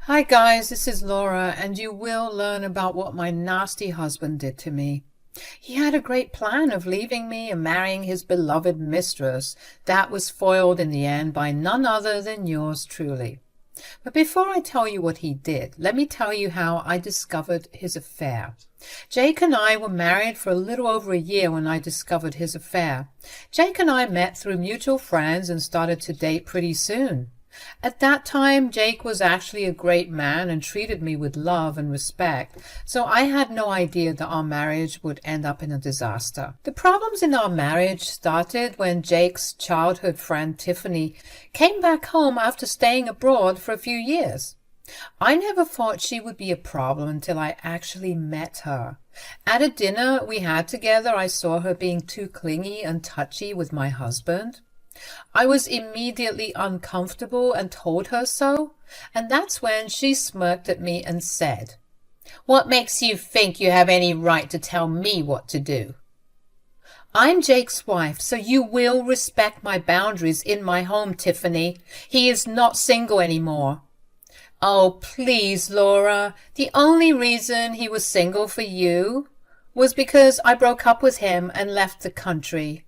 Hi guys, this is Laura, and you will learn about what my nasty husband did to me. He had a great plan of leaving me and marrying his beloved mistress. That was foiled in the end by none other than yours truly. But before I tell you what he did, let me tell you how I discovered his affair. Jake and I were married for a little over a year when I discovered his affair. Jake and I met through mutual friends and started to date pretty soon. At that time, Jake was actually a great man and treated me with love and respect, so I had no idea that our marriage would end up in a disaster. The problems in our marriage started when Jake's childhood friend Tiffany came back home after staying abroad for a few years. I never thought she would be a problem until I actually met her. At a dinner we had together, I saw her being too clingy and touchy with my husband. I was immediately uncomfortable and told her so, and that's when she smirked at me and said, "What makes you think you have any right to tell me what to do?" "I'm Jake's wife, so you will respect my boundaries in my home, Tiffany. He is not single anymore." "Oh, please, Laura. The only reason he was single for you was because I broke up with him and left the country."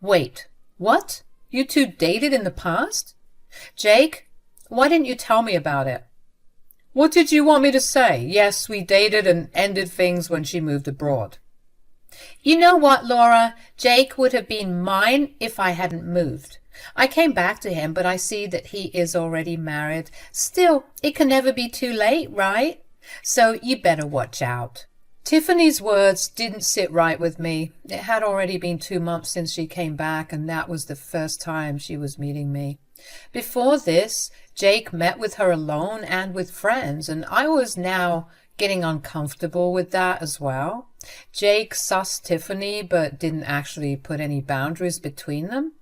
"Wait. What? You two dated in the past? Jake, why didn't you tell me about it?" "What did you want me to say? Yes, we dated and ended things when she moved abroad." "You know what, Laura? Jake would have been mine if I hadn't moved. I came back to him, but I see that he is already married. Still, it can never be too late, right? So you better watch out." Tiffany's words didn't sit right with me. It had already been 2 months since she came back, and that was the first time she was meeting me. Before this, Jake met with her alone and with friends, and I was now getting uncomfortable with that as well. Jake sussed Tiffany, but didn't actually put any boundaries between them.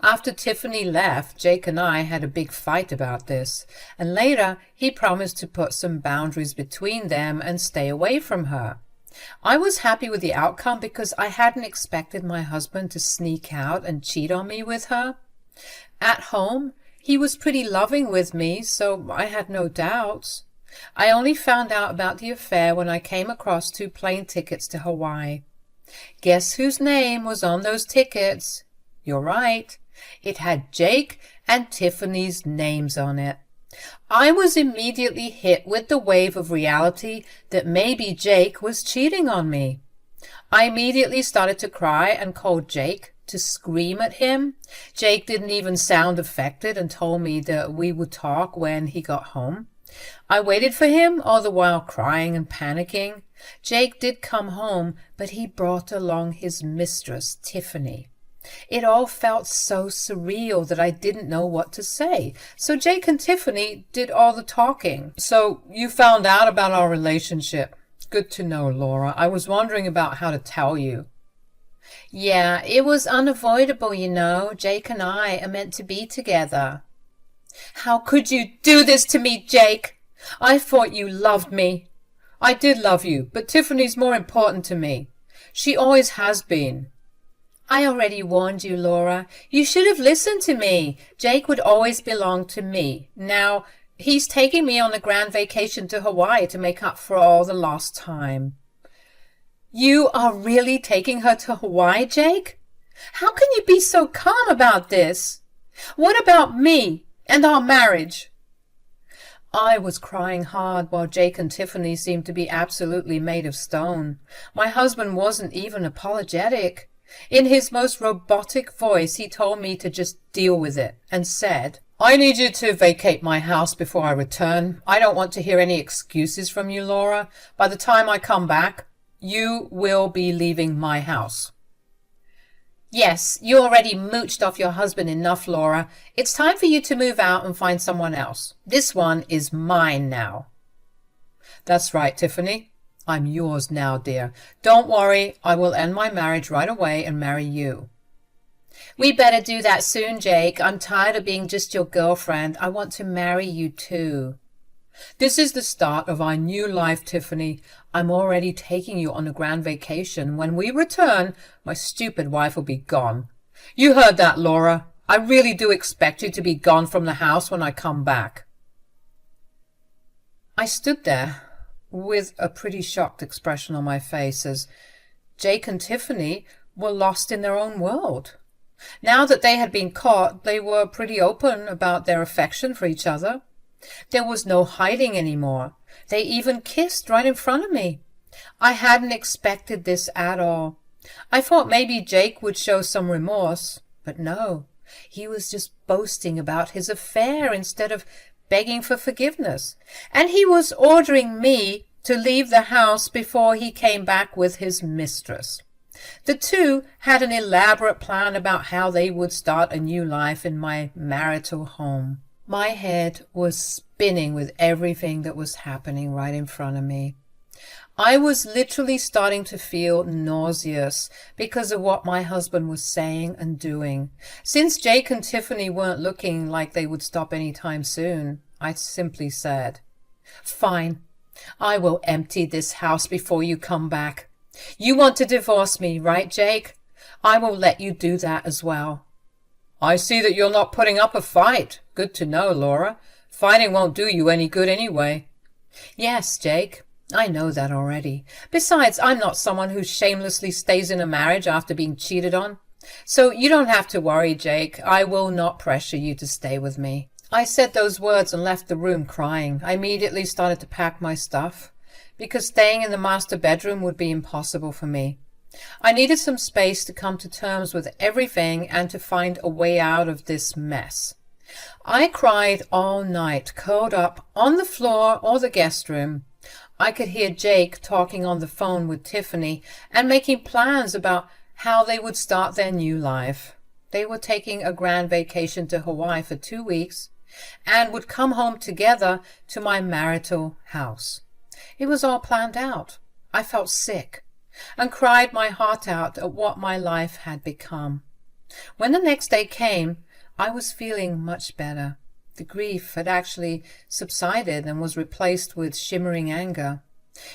After Tiffany left, Jake and I had a big fight about this, and later he promised to put some boundaries between them and stay away from her. I was happy with the outcome because I hadn't expected my husband to sneak out and cheat on me with her. At home, he was pretty loving with me, so I had no doubts. I only found out about the affair when I came across 2 plane tickets to Hawaii. Guess whose name was on those tickets? You're right. It had Jake and Tiffany's names on it. I was immediately hit with the wave of reality that maybe Jake was cheating on me. I immediately started to cry and called Jake to scream at him. Jake didn't even sound affected and told me that we would talk when he got home. I waited for him, all the while crying and panicking. Jake did come home, but he brought along his mistress, Tiffany. It all felt so surreal that I didn't know what to say. So Jake and Tiffany did all the talking. "So you found out about our relationship. Good to know, Laura. I was wondering about how to tell you." "Yeah, it was unavoidable, you know. Jake and I are meant to be together." "How could you do this to me, Jake? I thought you loved me." "I did love you, but Tiffany's more important to me. She always has been." "I already warned you, Laura. You should have listened to me. Jake would always belong to me. Now, he's taking me on a grand vacation to Hawaii to make up for all the lost time." "You are really taking her to Hawaii, Jake? How can you be so calm about this? What about me and our marriage?" I was crying hard while Jake and Tiffany seemed to be absolutely made of stone. My husband wasn't even apologetic. In his most robotic voice, he told me to just deal with it and said, "I need you to vacate my house before I return. I don't want to hear any excuses from you, Laura. By the time I come back, you will be leaving my house." "Yes, you already mooched off your husband enough, Laura. It's time for you to move out and find someone else. This one is mine now." "That's right, Tiffany. I'm yours now, dear. Don't worry, I will end my marriage right away and marry you." "We better do that soon, Jake. I'm tired of being just your girlfriend. I want to marry you too." "This is the start of our new life, Tiffany. I'm already taking you on a grand vacation. When we return, my stupid wife will be gone. You heard that, Laura. I really do expect you to be gone from the house when I come back." I stood there with a pretty shocked expression on my face as Jake and Tiffany were lost in their own world. Now that they had been caught, they were pretty open about their affection for each other. There was no hiding anymore. They even kissed right in front of me. I hadn't expected this at all. I thought maybe Jake would show some remorse, but no. He was just boasting about his affair instead of begging for forgiveness. And he was ordering me to leave the house before he came back with his mistress. The two had an elaborate plan about how they would start a new life in my marital home. My head was spinning with everything that was happening right in front of me. I was literally starting to feel nauseous because of what my husband was saying and doing. Since Jake and Tiffany weren't looking like they would stop any time soon, I simply said, "Fine, I will empty this house before you come back. You want to divorce me, right, Jake? I will let you do that as well." "I see that you're not putting up a fight. Good to know, Laura. Fighting won't do you any good anyway." "Yes, Jake. I know that already. Besides, I'm not someone who shamelessly stays in a marriage after being cheated on. So you don't have to worry, Jake. I will not pressure you to stay with me." I said those words and left the room crying. I immediately started to pack my stuff, because staying in the master bedroom would be impossible for me. I needed some space to come to terms with everything and to find a way out of this mess. I cried all night, curled up on the floor or the guest room. I could hear Jake talking on the phone with Tiffany and making plans about how they would start their new life. They were taking a grand vacation to Hawaii for 2 weeks and would come home together to my marital house. It was all planned out. I felt sick and cried my heart out at what my life had become. When the next day came, I was feeling much better. The grief had actually subsided and was replaced with shimmering anger.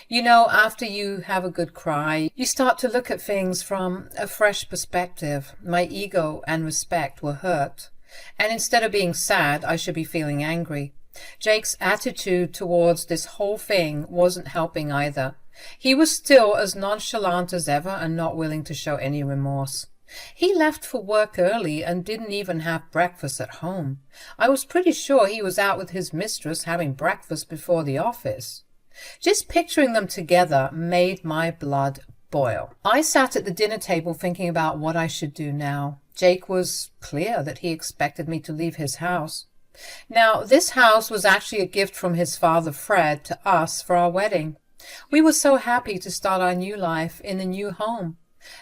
You know, after you have a good cry, you start to look at things from a fresh perspective. My ego and respect were hurt, and instead of being sad, I should be feeling angry. Jake's attitude towards this whole thing wasn't helping either. He was still as nonchalant as ever and not willing to show any remorse. He left for work early and didn't even have breakfast at home. I was pretty sure he was out with his mistress having breakfast before the office. Just picturing them together made my blood boil. I sat at the dinner table thinking about what I should do now. Jake was clear that he expected me to leave his house. Now, this house was actually a gift from his father, Fred, to us for our wedding. We were so happy to start our new life in a new home.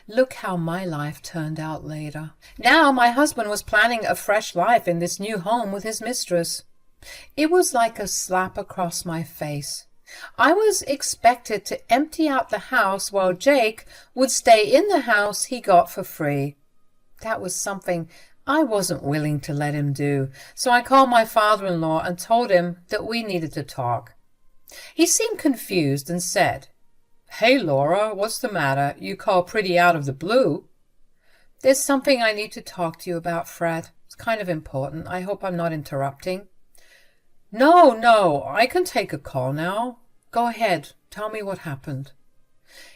Look how my life turned out later. Now my husband was planning a fresh life in this new home with his mistress. It was like a slap across my face. I was expected to empty out the house while Jake would stay in the house he got for free. That was something I wasn't willing to let him do, so I called my father-in-law and told him that we needed to talk. He seemed confused and said, "Hey, Laura, what's the matter? You call pretty out of the blue." "There's something I need to talk to you about, Fred. It's kind of important. I hope I'm not interrupting." No, I can take a call now. Go ahead. Tell me what happened."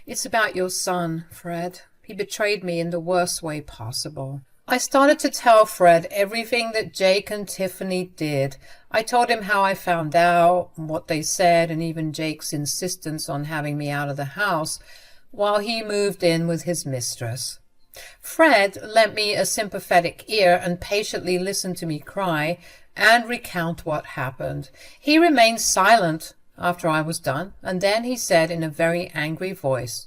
"It's about your son, Fred. He betrayed me in the worst way possible." I started to tell Fred everything that Jake and Tiffany did. I told him how I found out, what they said, and even Jake's insistence on having me out of the house while he moved in with his mistress. Fred lent me a sympathetic ear and patiently listened to me cry and recount what happened. He remained silent after I was done, and then he said in a very angry voice,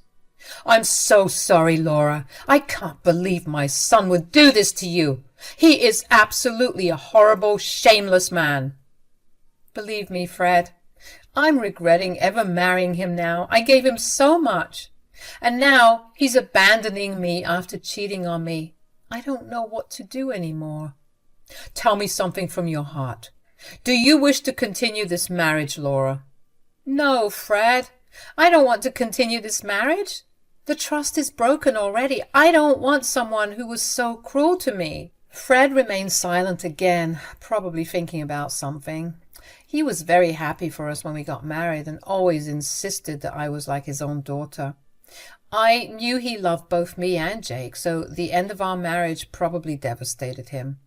"I'm so sorry, Laura. I can't believe my son would do this to you. He is absolutely a horrible, shameless man." Believe me, Fred, I'm regretting ever marrying him now. I gave him so much, and now he's abandoning me after cheating on me. I don't know what to do anymore. Tell me something from your heart. Do you wish to continue this marriage, Laura? No, Fred. I don't want to continue this marriage. The trust is broken already. I don't want someone who was so cruel to me. Fred remained silent again, probably thinking about something. He was very happy for us when we got married and always insisted that I was like his own daughter. I knew he loved both me and Jake, so the end of our marriage probably devastated him.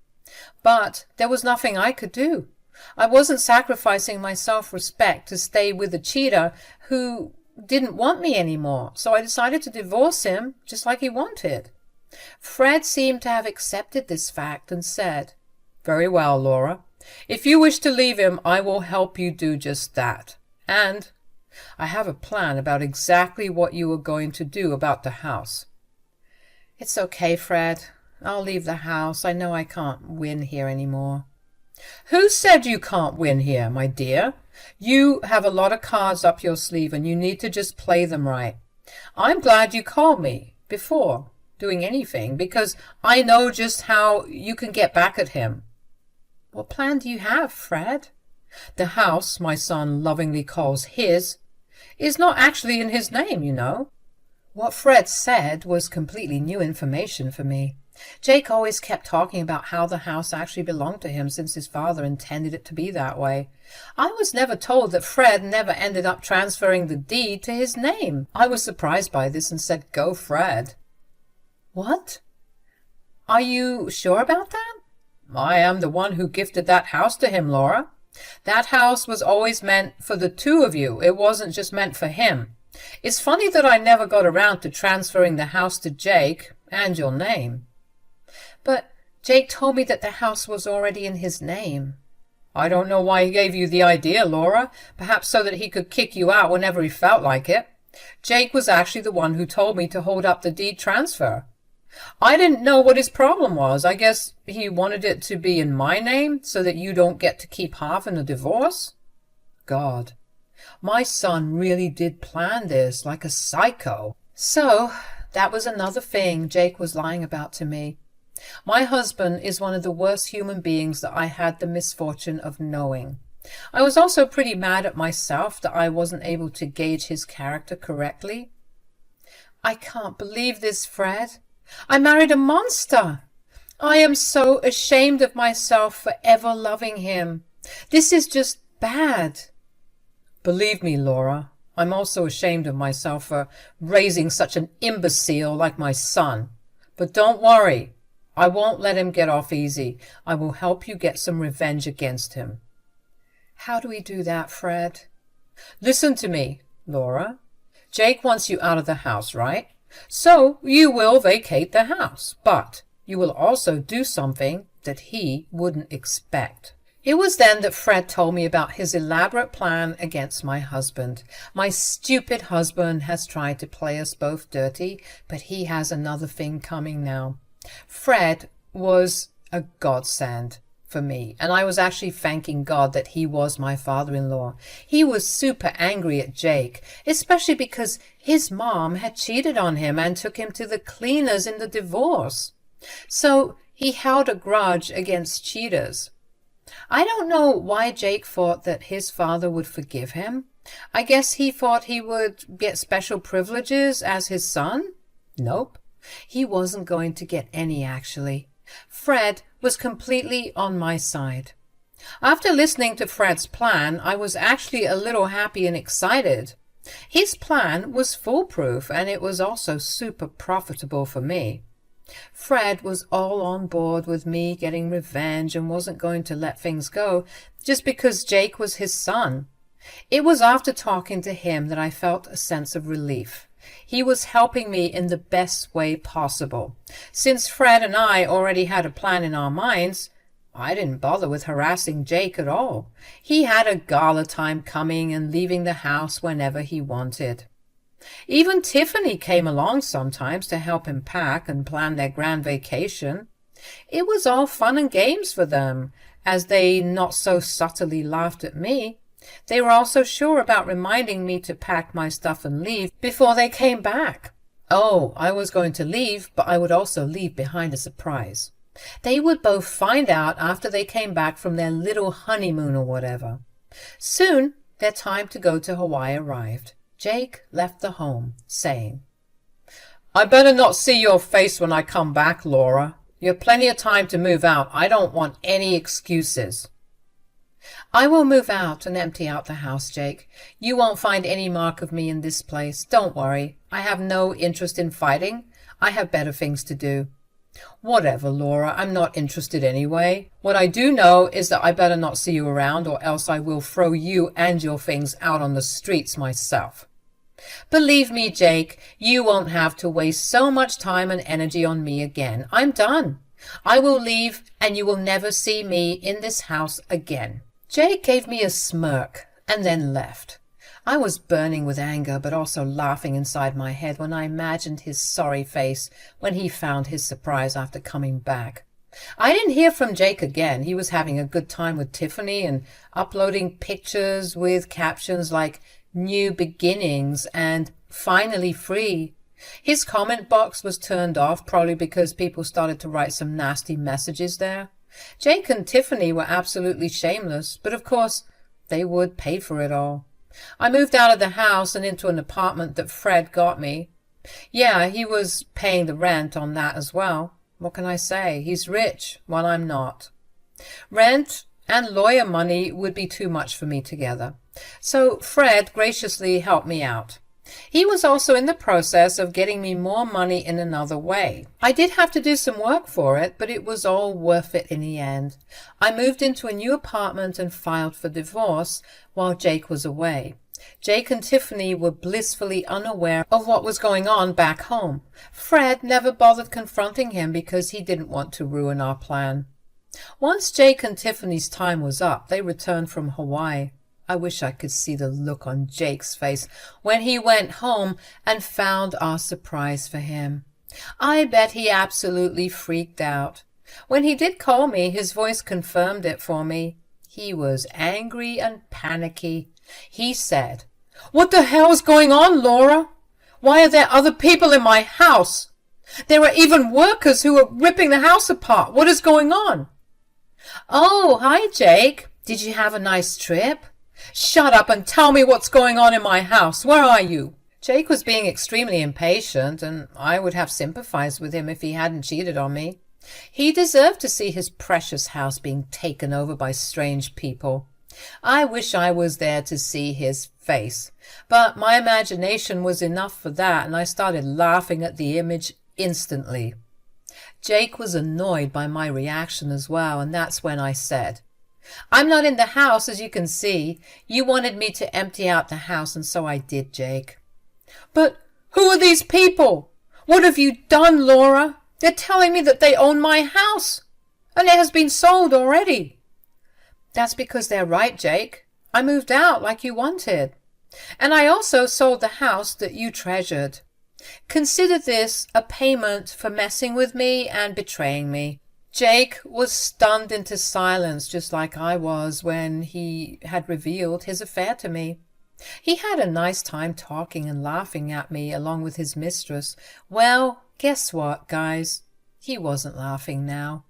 But there was nothing I could do. I wasn't sacrificing my self-respect to stay with a cheater who didn't want me anymore, so I decided to divorce him just like he wanted. Fred seemed to have accepted this fact and said, "Very well, Laura. If you wish to leave him, I will help you do just that. And I have a plan about exactly what you are going to do about the house." "It's okay, Fred. I'll leave the house. I know I can't win here anymore." "Who said you can't win here, my dear? You have a lot of cards up your sleeve and you need to just play them right. I'm glad you called me before doing anything because I know just how you can get back at him." "What plan do you have, Fred?" "The house my son lovingly calls his is not actually in his name, you know." What Fred said was completely new information for me. Jake always kept talking about how the house actually belonged to him since his father intended it to be that way. I was never told that Fred never ended up transferring the deed to his name. I was surprised by this and said, "Go, Fred." "What? Are you sure about that?" "I am the one who gifted that house to him, Laura. That house was always meant for the two of you. It wasn't just meant for him. It's funny that I never got around to transferring the house to Jake and your name." "But Jake told me that the house was already in his name." "I don't know why he gave you the idea, Laura. Perhaps so that he could kick you out whenever he felt like it. Jake was actually the one who told me to hold up the deed transfer. I didn't know what his problem was. I guess he wanted it to be in my name so that you don't get to keep half in a divorce." God, my son really did plan this like a psycho. So that was another thing Jake was lying about to me. My husband is one of the worst human beings that I had the misfortune of knowing. I was also pretty mad at myself that I wasn't able to gauge his character correctly. "I can't believe this, Fred. I married a monster. I am so ashamed of myself for ever loving him. This is just bad." "Believe me, Laura, I'm also ashamed of myself for raising such an imbecile like my son. But don't worry. I won't let him get off easy. I will help you get some revenge against him." "How do we do that, Fred?" "Listen to me, Laura. Jake wants you out of the house, right? So you will vacate the house, but you will also do something that he wouldn't expect." It was then that Fred told me about his elaborate plan against my husband. My stupid husband has tried to play us both dirty, but he has another thing coming now. Fred was a godsend for me, and I was actually thanking God that he was my father-in-law. He was super angry at Jake, especially because his mom had cheated on him and took him to the cleaners in the divorce. So he held a grudge against cheaters. I don't know why Jake thought that his father would forgive him. I guess he thought he would get special privileges as his son? Nope. He wasn't going to get any, actually. Fred was completely on my side. After listening to Fred's plan, I was actually a little happy and excited. His plan was foolproof, and it was also super profitable for me. Fred was all on board with me getting revenge and wasn't going to let things go just because Jake was his son. It was after talking to him that I felt a sense of relief. He was helping me in the best way possible. Since Fred and I already had a plan in our minds, I didn't bother with harassing Jake at all. He had a gala time coming and leaving the house whenever he wanted. Even Tiffany came along sometimes to help him pack and plan their grand vacation. It was all fun and games for them, as they not so subtly laughed at me. They were also sure about reminding me to pack my stuff and leave before they came back. Oh, I was going to leave, but I would also leave behind a surprise. They would both find out after they came back from their little honeymoon or whatever. Soon, their time to go to Hawaii arrived. Jake left the home, saying, "I better not see your face when I come back, Laura. You have plenty of time to move out. I don't want any excuses." I will move out and empty out the house, Jake. You won't find any mark of me in this place. Don't worry. I have no interest in fighting. I have better things to do. Whatever, Laura. I'm not interested anyway. What I do know is that I better not see you around, or else I will throw you and your things out on the streets myself. Believe me, Jake, you won't have to waste so much time and energy on me again. I'm done. I will leave, and you will never see me in this house again. Jake gave me a smirk and then left. I was burning with anger, but also laughing inside my head when I imagined his sorry face when he found his surprise after coming back. I didn't hear from Jake again. He was having a good time with Tiffany and uploading pictures with captions like "New Beginnings" and "Finally Free." His comment box was turned off, probably because people started to write some nasty messages there. Jake and Tiffany were absolutely shameless, but of course they would pay for it all. I moved out of the house and into an apartment that Fred got me. Yeah, he was paying the rent on that as well. What can I say? He's rich, while I'm not. Rent and lawyer money would be too much for me together. So Fred graciously helped me out. He was also in the process of getting me more money in another way. I did have to do some work for it, but it was all worth it in the end. I moved into a new apartment and filed for divorce while Jake was away. Jake and Tiffany were blissfully unaware of what was going on back home. Fred never bothered confronting him because he didn't want to ruin our plan. Once Jake and Tiffany's time was up, they returned from Hawaii. I wish I could see the look on Jake's face when he went home and found our surprise for him. I bet he absolutely freaked out. When he did call me, his voice confirmed it for me. He was angry and panicky. He said, "What the hell is going on, Laura? Why are there other people in my house? There are even workers who are ripping the house apart. What is going on?" "Oh, hi, Jake. Did you have a nice trip?" "Shut up and tell me what's going on in my house. Where are you?" Jake was being extremely impatient, and I would have sympathized with him if he hadn't cheated on me. He deserved to see his precious house being taken over by strange people. I wish I was there to see his face, but my imagination was enough for that, and I started laughing at the image instantly. Jake was annoyed by my reaction as well, and that's when I said, "I'm not in the house, as you can see. You wanted me to empty out the house, and so I did, Jake." "But who are these people? What have you done, Laura? They're telling me that they own my house, and it has been sold already." "That's because they're right, Jake. I moved out like you wanted. And I also sold the house that you treasured. Consider this a payment for messing with me and betraying me." Jake was stunned into silence, just like I was when he had revealed his affair to me. He had a nice time talking and laughing at me along with his mistress. Well, guess what, guys? He wasn't laughing now.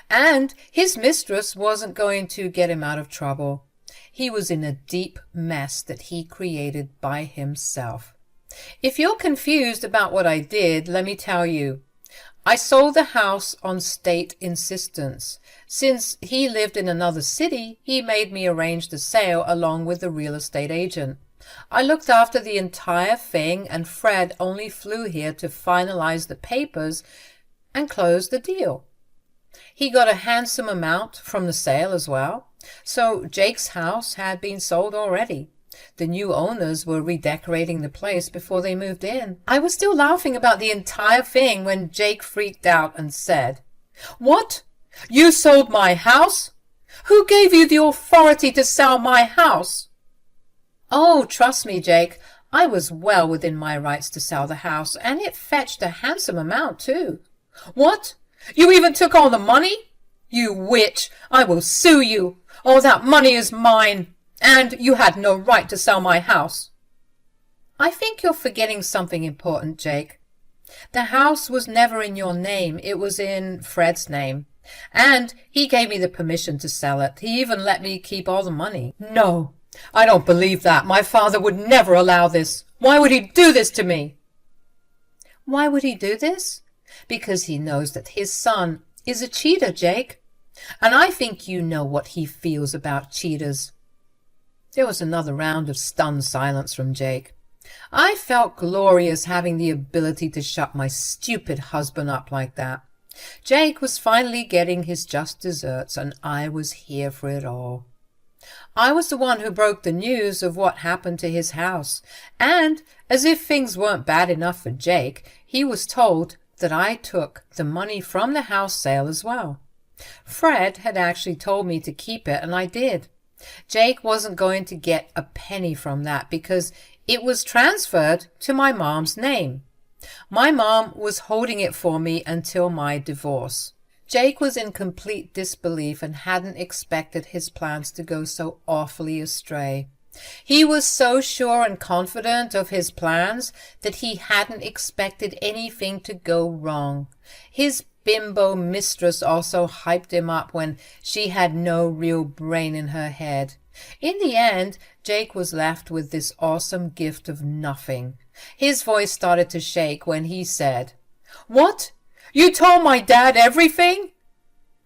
And his mistress wasn't going to get him out of trouble. He was in a deep mess that he created by himself. If you're confused about what I did, let me tell you. I sold the house on state insistence. Since he lived in another city, he made me arrange the sale along with the real estate agent. I looked after the entire thing, and Fred only flew here to finalize the papers and close the deal. He got a handsome amount from the sale as well, so Jake's house had been sold already. The new owners were redecorating the place before they moved in. I was still laughing about the entire thing when Jake freaked out and said, "What? You sold my house? Who gave you the authority to sell my house?" "Oh, trust me, Jake. I was well within my rights to sell the house, and it fetched a handsome amount, too." "What? You even took all the money? You witch! I will sue you. All that money is mine. And you had no right to sell my house." "I think you're forgetting something important, Jake. The house was never in your name. It was in Fred's name. And he gave me the permission to sell it. He even let me keep all the money." "No, I don't believe that. My father would never allow this. Why would he do this to me?" "Why would he do this? Because he knows that his son is a cheater, Jake. And I think you know what he feels about cheaters." There was another round of stunned silence from Jake. I felt glorious having the ability to shut my stupid husband up like that. Jake was finally getting his just desserts, and I was here for it all. I was the one who broke the news of what happened to his house, and, as if things weren't bad enough for Jake, he was told that I took the money from the house sale as well. Fred had actually told me to keep it, and I did. Jake wasn't going to get a penny from that because it was transferred to my mom's name. My mom was holding it for me until my divorce. Jake was in complete disbelief and hadn't expected his plans to go so awfully astray. He was so sure and confident of his plans that he hadn't expected anything to go wrong. His bimbo mistress also hyped him up when she had no real brain in her head. In the end, Jake was left with this awesome gift of nothing. His voice started to shake when he said, "What? You told my dad everything?"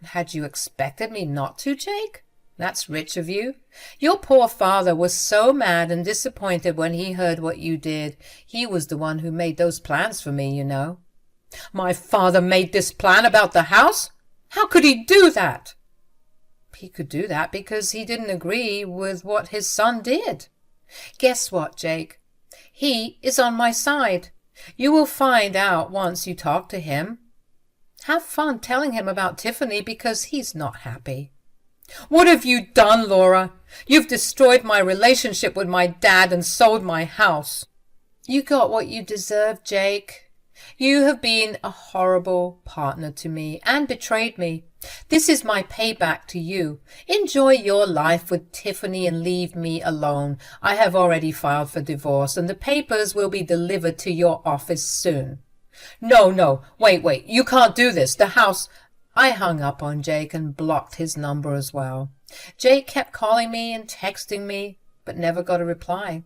"Had you expected me not to, Jake? That's rich of you. Your poor father was so mad and disappointed when he heard what you did. He was the one who made those plans for me, you know." "My father made this plan about the house? How could he do that?" "He could do that because he didn't agree with what his son did. Guess what, Jake? He is on my side. You will find out once you talk to him. Have fun telling him about Tiffany because he's not happy." "What have you done, Laura? You've destroyed my relationship with my dad and sold my house." "You got what you deserve, Jake. You have been a horrible partner to me and betrayed me. This is my payback to you. Enjoy your life with Tiffany and leave me alone. I have already filed for divorce and the papers will be delivered to your office soon." No, wait, you can't do this. The house—" I hung up on Jake and blocked his number as well. Jake kept calling me and texting me, but never got a reply.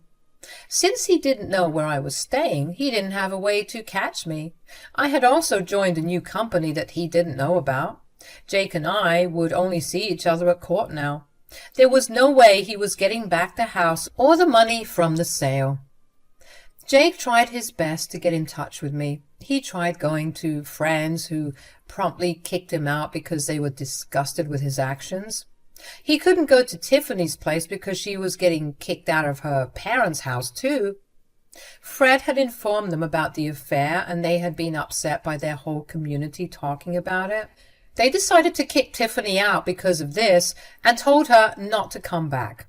Since he didn't know where I was staying, he didn't have a way to catch me. I had also joined a new company that he didn't know about. Jake and I would only see each other at court now. There was no way he was getting back the house or the money from the sale. Jake tried his best to get in touch with me. He tried going to friends who promptly kicked him out because they were disgusted with his actions. He couldn't go to Tiffany's place because she was getting kicked out of her parents' house too. Fred had informed them about the affair and they had been upset by their whole community talking about it. They decided to kick Tiffany out because of this and told her not to come back.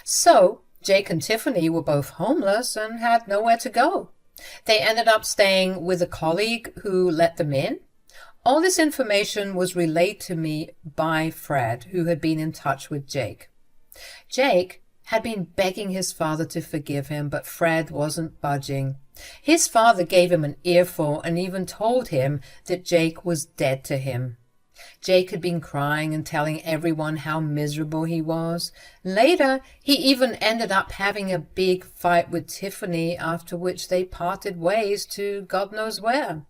So Jake and Tiffany were both homeless and had nowhere to go. They ended up staying with a colleague who let them in. All this information was relayed to me by Fred, who had been in touch with Jake. Jake had been begging his father to forgive him, but Fred wasn't budging. His father gave him an earful and even told him that Jake was dead to him. Jake had been crying and telling everyone how miserable he was. Later, he even ended up having a big fight with Tiffany, after which they parted ways to God knows where.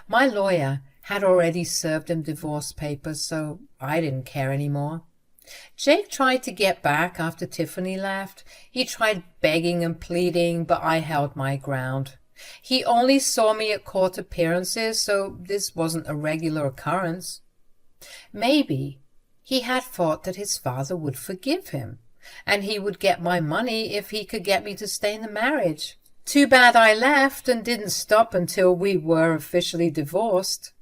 My lawyer had already served him divorce papers, so I didn't care anymore. Jake tried to get back after Tiffany left. He tried begging and pleading, but I held my ground. He only saw me at court appearances, so this wasn't a regular occurrence. Maybe he had thought that his father would forgive him, and he would get my money if he could get me to stay in the marriage. Too bad I left and didn't stop until we were officially divorced.